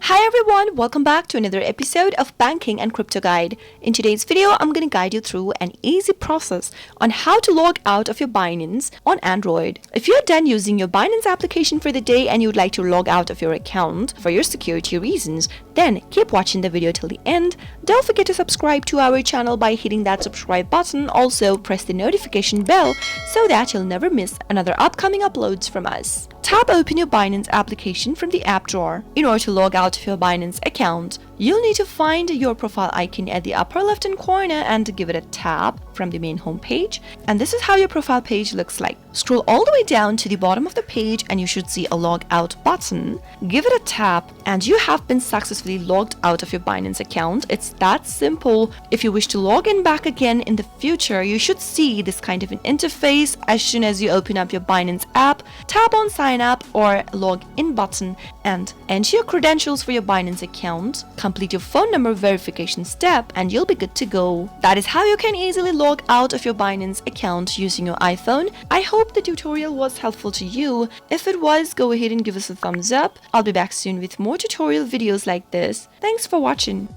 Hi everyone, welcome back to another episode of Banking and Crypto Guide. In today's video, I'm going to guide you through an easy process on how to log out of your Binance on Android. If you're done using your Binance application for the day and you'd like to log out of your account for your security reasons, then keep watching the video till the end. Don't forget to subscribe to our channel by hitting that subscribe button. Also, press the notification bell so that you'll never miss another upcoming uploads from us. Tap open your Binance application from the app drawer. In order to log out of your Binance account, you'll need to find your profile icon at the upper left-hand corner and give it a tap from the main home page. And this is how your profile page looks like. Scroll all the way down to the bottom of the page and you should see a log out button. Give it a tap and you have been successfully logged out of your Binance account. It's that simple. If you wish to log in back again in the future, you should see this kind of an interface as soon as you open up your Binance app. Tap on sign up or log in button and enter your credentials for your Binance account. Complete your phone number verification step and you'll be good to go. That is how you can easily log out of your Binance account using your iPhone. I hope the tutorial was helpful to you. If it was, go ahead and give us a thumbs up. I'll be back soon with more tutorial videos like this. Thanks for watching.